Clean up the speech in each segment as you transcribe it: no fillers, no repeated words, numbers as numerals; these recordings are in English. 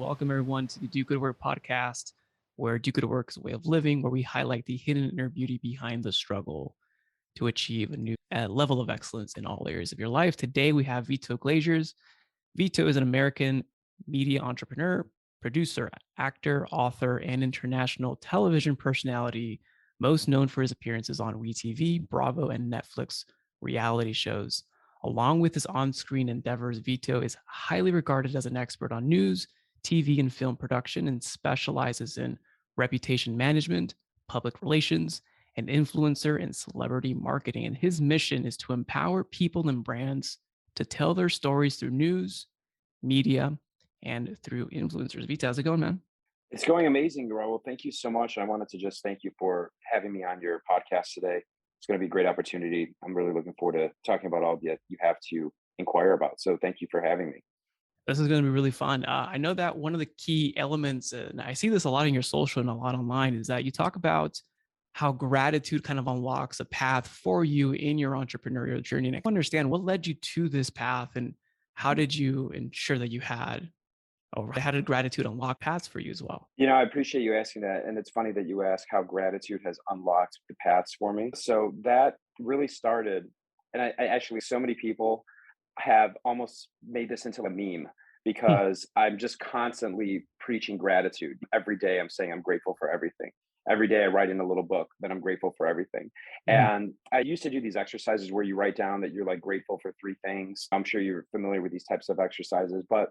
Welcome everyone to the Do Good Work podcast, where Do Good Work is a way of living, where we highlight the hidden inner beauty behind the struggle to achieve a new level of excellence in all areas of your life. Today we have Vito Glazers. Vito is an American media entrepreneur, producer, actor, author, and international television personality, most known for his appearances on WeTV, Bravo, and Netflix reality shows. Along with his on-screen endeavors, Vito is highly regarded as an expert on news, TV, and film production and specializes in reputation management, public relations, and influencer and celebrity marketing. And his mission is to empower people and brands to tell their stories through news, media, and through influencers. Vita, how's it going, man? It's going amazing, Raul. Thank you so much. I wanted to just thank you for having me on your podcast today. It's going to be a great opportunity. I'm really looking forward to talking about all that you have to inquire about. So thank you for having me. This is going to be really fun. I know that one of the key elements, and I see this a lot in your social and a lot online, is that you talk about how gratitude kind of unlocks a path for you in your entrepreneurial journey. And I understand what led you to this path and how did you ensure that you had, or how did gratitude unlock paths for you as well? I appreciate you asking that. And it's funny that you ask how gratitude has unlocked the paths for me. So that really started, and I actually, so many people have almost made this into a meme Hmm. because I'm just constantly preaching gratitude. Every day I'm saying I'm grateful for everything. Every day I write in a little book that I'm grateful for everything. Mhm. And I used to do these exercises where you write down that you're like grateful for three things. I'm sure you're familiar with these types of exercises, but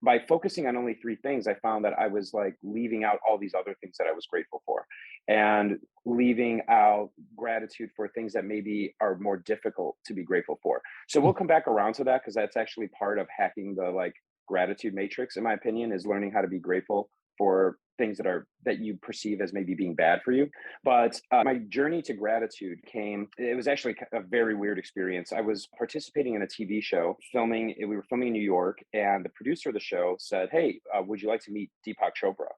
by focusing on only three things, I found that I was like leaving out all these other things that I was grateful for and leaving out gratitude for things that maybe are more difficult to be grateful for. So we'll come back around to that because that's actually part of hacking the like gratitude matrix, in my opinion, is learning how to be grateful for things that you perceive as maybe being bad for you. But my journey to gratitude it was actually a very weird experience. I was participating in a TV show we were filming in New York, and the producer of the show said, "Hey, would you like to meet Deepak Chopra?"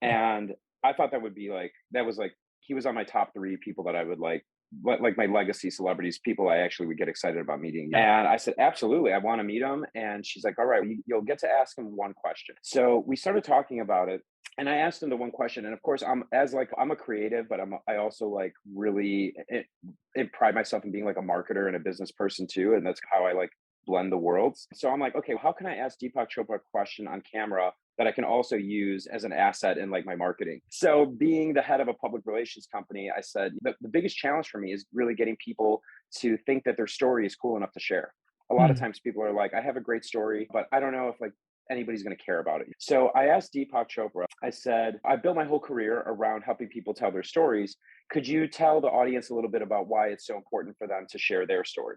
And I thought that was like, he was on my top three people that I would like my legacy celebrities, people I actually would get excited about meeting. Yeah. And I said, absolutely, I want to meet him. And she's like, all right, you'll get to ask him one question. So we started talking about it. And I asked him the one question, and of course, I'm a creative, but I also like really pride myself in being like a marketer and a business person too, and that's how I like blend the worlds. So I'm like, okay, how can I ask Deepak Chopra a question on camera that I can also use as an asset in like my marketing? So being the head of a public relations company, I said the biggest challenge for me is really getting people to think that their story is cool enough to share. A lot of Mm. times people are like, I have a great story, but I don't know if like anybody's going to care about it. So I asked Deepak Chopra, I said, I built my whole career around helping people tell their stories. Could you tell the audience a little bit about why it's so important for them to share their story?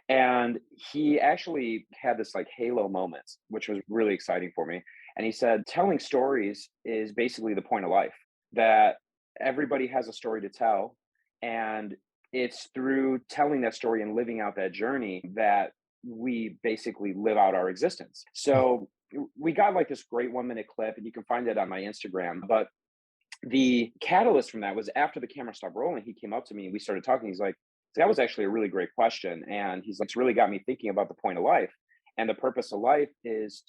And he actually had this like halo moment, which was really exciting for me. And he said, telling stories is basically the point of life, that everybody has a story to tell. And it's through telling that story and living out that journey that we basically live out our existence. So we got like this great 1 minute clip, and you can find it on my Instagram. But the catalyst from that was after the camera stopped rolling, he came up to me and we started talking. He's like, that was actually a really great question. And he's like, it's really got me thinking about the point of life. And the purpose of life is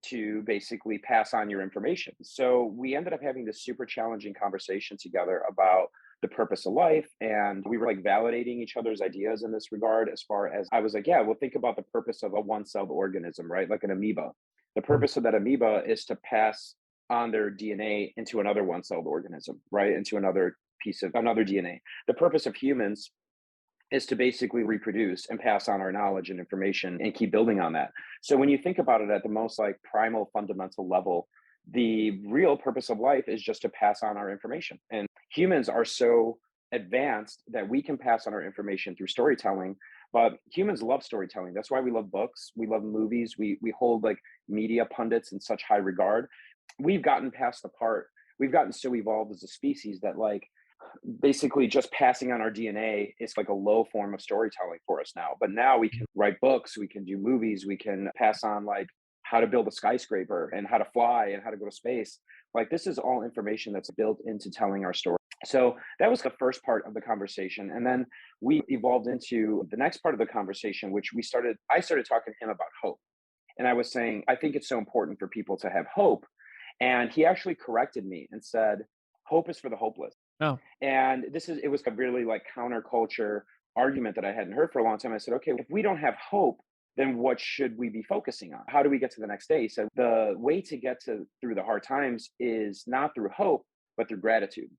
to basically pass on your information. So we ended up having this super challenging conversation together about the purpose of life. And we were like validating each other's ideas in this regard, as far as I was like, yeah, well, think about the purpose of a one-celled organism, right? Like an amoeba. The Mm. purpose of that amoeba is to pass on their DNA into another one-celled organism, right? Into another piece of another DNA. The purpose of humans is to basically reproduce and pass on our knowledge and information and keep building on that. So when you think about it at the most like primal fundamental level, the real purpose of life is just to pass on our information. And humans are so advanced that we can pass on our information through storytelling. But humans love storytelling. That's why we love books, we love movies, we hold like media pundits in such high regard. We've gotten past the part, we've gotten so evolved as a species that like basically just passing on our DNA is like a low form of storytelling for us now. But now we can write books, we can do movies, we can pass on like how to build a skyscraper and how to fly and how to go to space. Like this is all information that's built into telling our story. So that was the first part of the conversation. And then we evolved into the next part of the conversation, which I started talking to him about hope. And I was saying, I think it's so important for people to have hope. And he actually corrected me and said, hope is for the hopeless. Oh, And it was a really like counterculture argument that I hadn't heard for a long time. I said, okay, if we don't have hope, then what should we be focusing on? How do we get to the next day? So the way to get to through the hard times is not through hope, but through gratitude.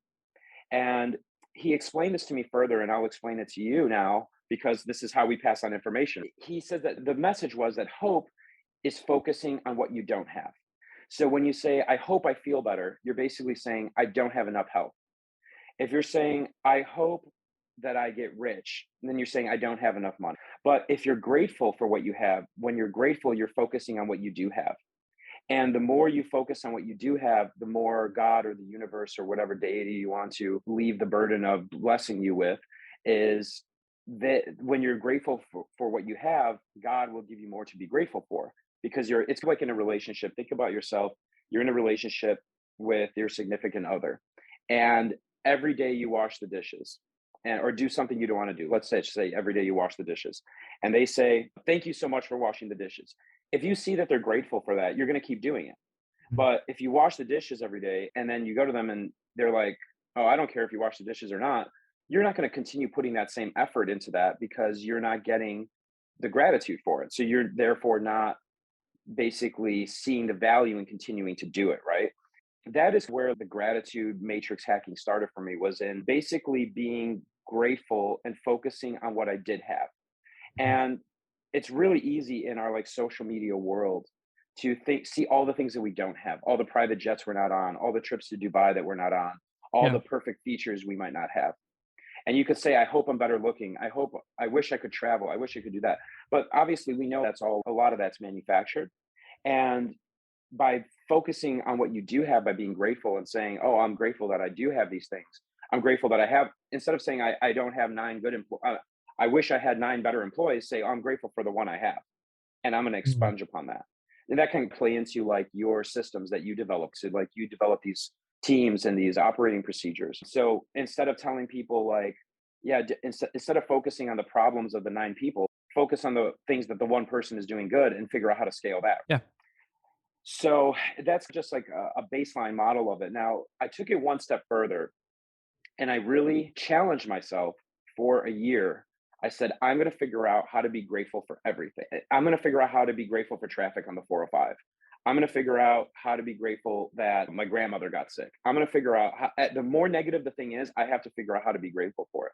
And he explained this to me further, and I'll explain it to you now because this is how we pass on information. He said that the message was that hope is focusing on what you don't have. So when you say, I hope I feel better, you're basically saying, I don't have enough help. If you're saying, I hope that I get rich, then you're saying, I don't have enough money. But if you're grateful for what you have, when you're grateful, you're focusing on what you do have. And the more you focus on what you do have, the more God or the universe or whatever deity you want to leave the burden of blessing you with is that when you're grateful for what you have, God will give you more to be grateful for because it's like in a relationship. Think about yourself. You're in a relationship with your significant other, and every day you wash the dishes or do something you don't want to do. Let's say every day you wash the dishes and they say, thank you so much for washing the dishes. If you see that they're grateful for that, you're going to keep doing it. mm, But if you wash the dishes every day and then you go to them and they're like, oh, I don't care if you wash the dishes or not, you're not going to continue putting that same effort into that because you're not getting the gratitude for it. So you're therefore not basically seeing the value in continuing to do it, right? That is where the gratitude matrix hacking started for me was in basically being grateful and focusing on what I did have. mhm. And it's really easy in our like social media world to see all the things that we don't have, all the private jets we're not on, all the trips to Dubai that we're not on, all Yeah. the perfect features we might not have. And you could say, I hope I'm better looking. I wish I could travel. I wish I could do that. But obviously, we know a lot of that's manufactured. And by focusing on what you do have, by being grateful and saying, oh, I'm grateful that I do have these things. I'm grateful that I have, instead of saying, I don't have nine good employees, I wish I had nine better employees, say, oh, I'm grateful for the one I have. And I'm going to Mhm. expunge upon that. And that can play into like your systems that you develop. So, like, you develop these teams and these operating procedures. So, instead of telling people, like, yeah, instead of focusing on the problems of the nine people, focus on the things that the one person is doing good and figure out how to scale that. Yeah. So that's just like a baseline model of it. Now, I took it one step further and I really challenged myself for a year. I said, I'm going to figure out how to be grateful for everything. I'm going to figure out how to be grateful for traffic on the 405. I'm going to figure out how to be grateful that my grandmother got sick. I'm going to figure out the more negative the thing is, I have to figure out how to be grateful for it.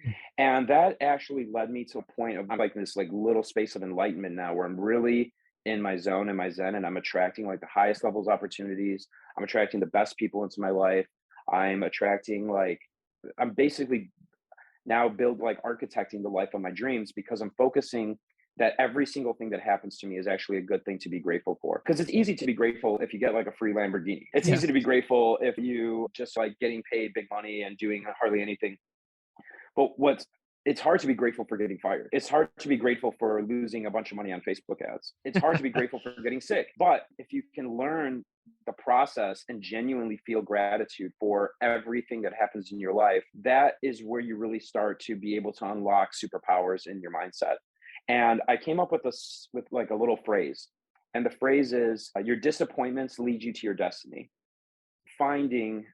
Mm. And that actually led me to a point of I'm like in this like little space of enlightenment now where I'm really in my zone and my zen and I'm attracting like the highest levels of opportunities. I'm attracting the best people into my life. I'm attracting like I'm basically now build like architecting the life of my dreams because I'm focusing that every single thing that happens to me is actually a good thing to be grateful for. Because it's easy to be grateful if you get like a free Lamborghini. It's Yeah. easy to be grateful if you just like getting paid big money and doing hardly anything. But it's hard to be grateful for getting fired. It's hard to be grateful for losing a bunch of money on Facebook ads. It's hard to be grateful for getting sick. But if you can learn the process and genuinely feel gratitude for everything that happens in your life, that is where you really start to be able to unlock superpowers in your mindset. And I came up with this with like a little phrase. And the phrase is your disappointments lead you to your destiny. Finding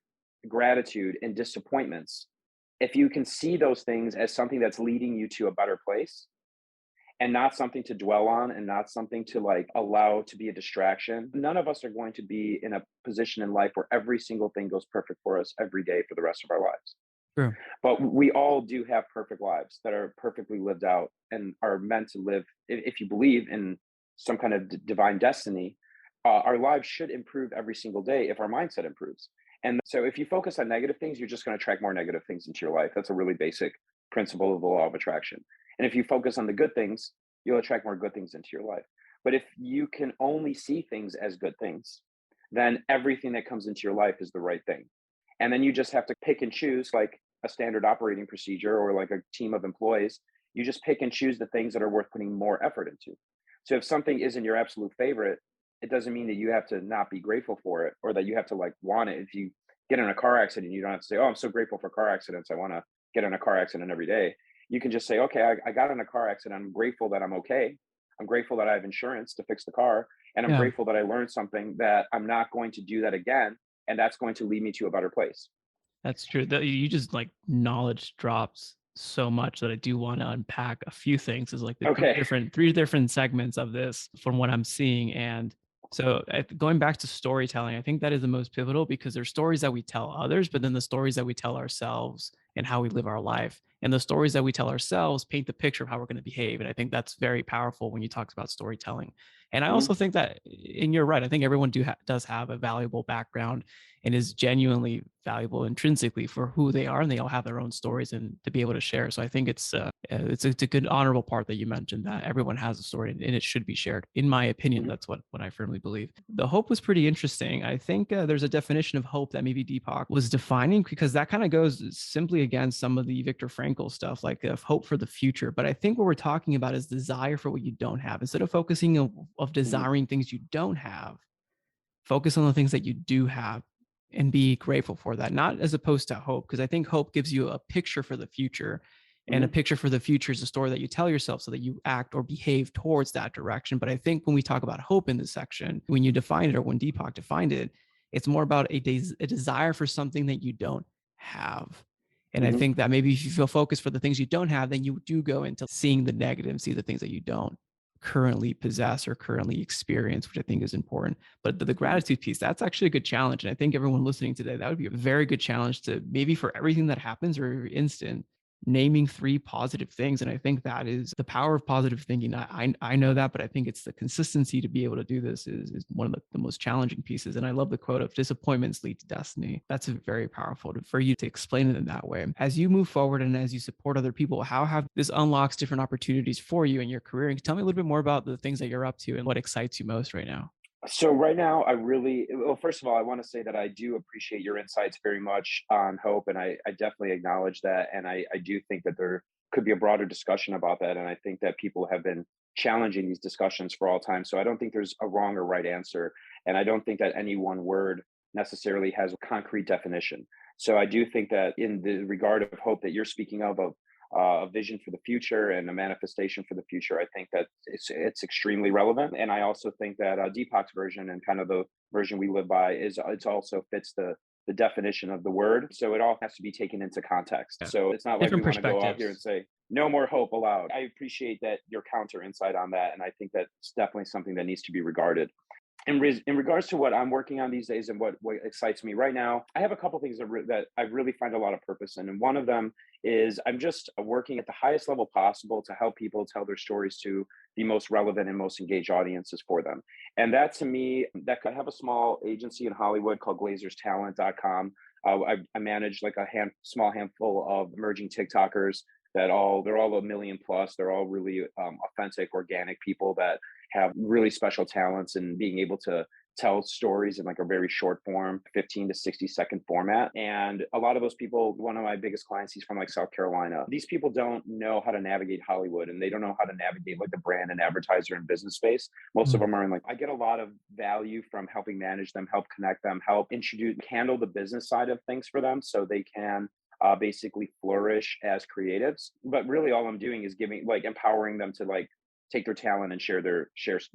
gratitude in disappointments, if you can see those things as something that's leading you to a better place and not something to dwell on and not something to like allow to be a distraction, none of us are going to be in a position in life where every single thing goes perfect for us every day for the rest of our lives. True. But we all do have perfect lives that are perfectly lived out and are meant to live. If you believe in some kind of divine destiny, our lives should improve every single day if our mindset improves. And so if you focus on negative things, you're just going to attract more negative things into your life. That's a really basic principle of the law of attraction. And if you focus on the good things, you'll attract more good things into your life. But if you can only see things as good things, then everything that comes into your life is the right thing. And then you just have to pick and choose like a standard operating procedure or like a team of employees. You just pick and choose the things that are worth putting more effort into. So if something isn't your absolute favorite, it doesn't mean that you have to not be grateful for it or that you have to like want it. If you get in a car accident, you don't have to say, oh, I'm so grateful for car accidents. I want to get in a car accident every day. You can just say, okay, I got in a car accident. I'm grateful that I'm okay. I'm grateful that I have insurance to fix the car. And I'm Yeah. grateful that I learned something that I'm not going to do that again. And that's going to lead me to a better place. That's true. That you just like knowledge drops so much that I do want to unpack a few things is like the Okay. three different segments of this from what I'm seeing. And so going back to storytelling, I think that is the most pivotal because there's stories that we tell others, but then the stories that we tell ourselves and how we live our life. And the stories that we tell ourselves paint the picture of how we're going to behave. And I think that's very powerful when you talk about storytelling. And I Mhm, also think that, and you're right, I think everyone does have a valuable background and is genuinely valuable intrinsically for who they are, and they all have their own stories and to be able to share. So I think it's a good honorable part that you mentioned that everyone has a story and it should be shared. In my opinion, mhm, that's what I firmly believe. The hope was pretty interesting. I think there's a definition of hope that maybe Deepak was defining because that kind of goes simply against some of the Viktor Frankl stuff, like of hope for the future. But I think what we're talking about is desire for what you don't have. Instead of focusing of mhm, desiring things you don't have, focus on the things that you do have and be grateful for that, not as opposed to hope, because I think hope gives you a picture for the future. And a mhm, picture for the future is a story that you tell yourself so that you act or behave towards that direction. But I think when we talk about hope in this section, when you define it or when Deepak defined it, it's more about a desire for something that you don't have. And I mhm, think that maybe if you feel focused for the things you don't have, then you do go into seeing the negative, see the things that you don't currently possess or currently experience, which I think is important. But the mhm. gratitude piece, that's actually a good challenge. And I think everyone listening today, that would be a very good challenge to maybe for everything that happens or every instant, naming three positive things. And I think that is the power of positive thinking. I know that, but I think it's the consistency to be able to do this is one of the most challenging pieces. And I love the quote of disappointments lead to destiny. That's very powerful for you to explain it in that way. As you move forward and as you support other people, how have this unlocks different opportunities for you in your career? And tell me a little bit more about the things that you're up to and what excites you most right now. So right now, well, first of all, I want to say that I do appreciate your insights very much on hope, and I definitely acknowledge that, and I do think that there could be a broader discussion about that, and I think that people have been challenging these discussions for all time. So I don't think there's a wrong or right answer, and I don't think that any one word necessarily has a concrete definition. So I do think that in the regard of hope that you're speaking of a vision for the future and a manifestation for the future. I think that it's extremely relevant, and I also think that Deepak's version and kind of the version we live by is it's also fits the definition of the word. So it all has to be taken into context. Yeah. So it's not like Different we want to go out here and perspectives. say no more hope allowed. I appreciate that your counter insight on that, and I think that's definitely something that needs to be regarded in regards to what I'm working on these days and what excites me right now, I have a couple things that I really find a lot of purpose in, and one of them is I'm just working at the highest level possible to help people tell their stories to the most relevant and most engaged audiences for them. And that to me, that I have a small agency in Hollywood called GlazersTalent.com. I manage like small handful of emerging TikTokers they're all a million plus. They're all really authentic, organic people that have really special talents and being able to tell stories in like a very short form 15 to 60-second format. And a lot of those people, one of my biggest clients, he's from like South Carolina. These people don't know how to navigate Hollywood, and they don't know how to navigate like the brand and advertiser and business space. Most of Mm. them are in like, I get a lot of value from helping manage them, help connect them, help handle the business side of things for them so they can basically flourish as creatives. But really all I'm doing is giving like empowering them to like take their talent and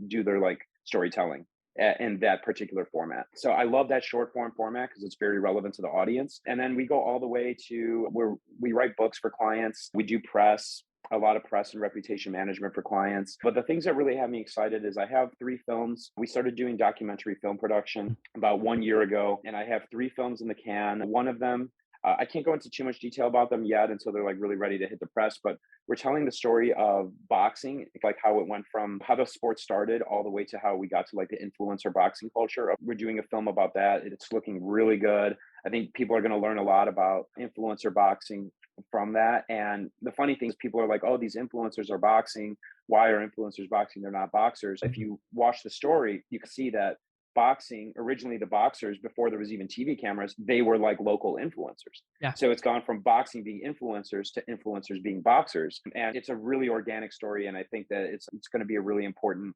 do their like storytelling in that particular format. So I love that short form format because it's very relevant to the audience. And then we go all the way to where we write books for clients. We do press, a lot of press and reputation management for clients. But the things that really have me excited is I have three films. We started doing documentary film production about 1 year ago, and I have three films in the can. One of them, I can't go into too much detail about them yet until they're like really ready to hit the press, but we're telling the story of boxing, like how it went from how the sport started all the way to how we got to like the influencer boxing culture. We're doing a film about that. It's looking really good. I think people are going to learn a lot about influencer boxing from that. And the funny thing is, people are like, oh, these influencers are boxing. Why are influencers boxing? They're not boxers. If Mhm. you watch the story, you can see that boxing, originally the boxers, before there was even TV cameras, they were like local influencers. Yeah. So it's gone from boxing being influencers to influencers being boxers. And it's a really organic story. And I think that it's going to be a really important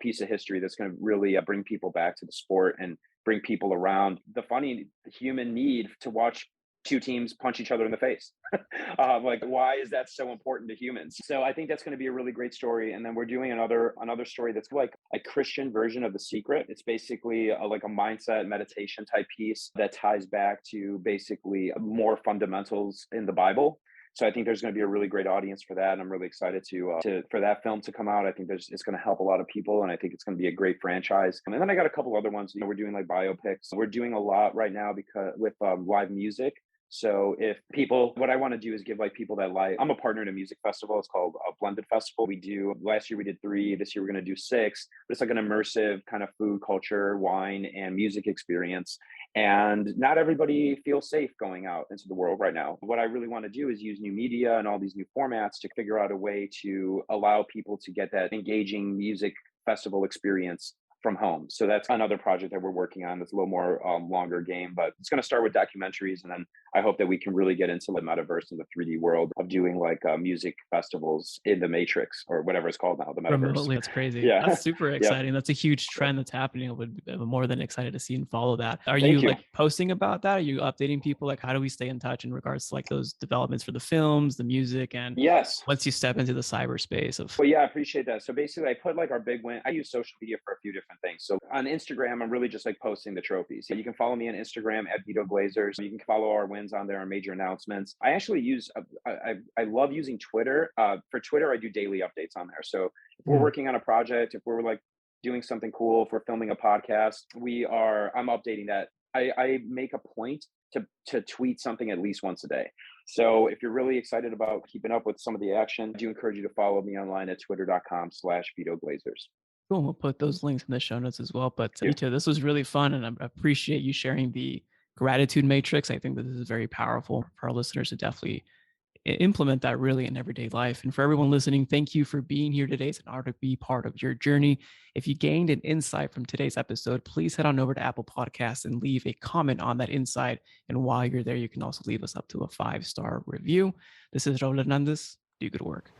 piece of history that's going to really bring people back to the sport and bring people around the funny human need to watch two teams punch each other in the face. Like, why is that so important to humans? So I think that's going to be a really great story. And then we're doing another story that's like a Christian version of The Secret. It's basically like a mindset meditation type piece that ties back to basically more fundamentals in the Bible. So I think there's going to be a really great audience for that, and I'm really excited to for that film to come out. I think it's going to help a lot of people, and I think it's going to be a great franchise. And then I got a couple other ones. We're doing like biopics. We're doing a lot right now because with live music. So if people, what I want to do is give like people that like, I'm a partner in a music festival. It's called a Blended Festival. We do, last year we did 3, this year we're going to do 6, but it's like an immersive kind of food, culture, wine, and music experience. And not everybody feels safe going out into the world right now. What I really want to do is use new media and all these new formats to figure out a way to allow people to get that engaging music festival experience from home. So that's another project that we're working on that's a little more longer game, but it's going to start with documentaries. And then I hope that we can really get into the metaverse and the 3D world of doing like music festivals in the Matrix or whatever it's called now, the metaverse. Remotely. That's crazy. Yeah. That's super Yep. exciting. That's a huge trend that's happening. I would be more than excited to see and follow that. Are you Thank you. like posting about that? Are you updating people? Like, how do we stay in touch in regards to like those developments for the films, the music, and Yes. once you step into the cyberspace of Well, yeah, I appreciate that. So basically, I put like our big win. I use social media for a few different things. So on Instagram, I'm really just like posting the trophies. So you can follow me on Instagram at Vito Glazers. You can follow our wins on there, our major announcements. I actually use, I love using Twitter. For Twitter, I do daily updates on there. So if we're Hmm. working on a project, if we're like doing something cool, if we're filming a podcast, I'm updating that. I make a point to tweet something at least once a day. So if you're really excited about keeping up with some of the action, I do encourage you to follow me online at twitter.com/Vito Glazers. Cool. We'll put those links in the show notes as well. But Yeah. Vito, this was really fun, and I appreciate you sharing the gratitude matrix. I think that this is very powerful for our listeners to definitely implement that really in everyday life. And for everyone listening, thank you for being here today. It's an honor to be part of your journey. If you gained an insight from today's episode, please head on over to Apple Podcasts and leave a comment on that insight. And while you're there, you can also leave us up to a 5-star review. This is Raul Hernandez. Do good work.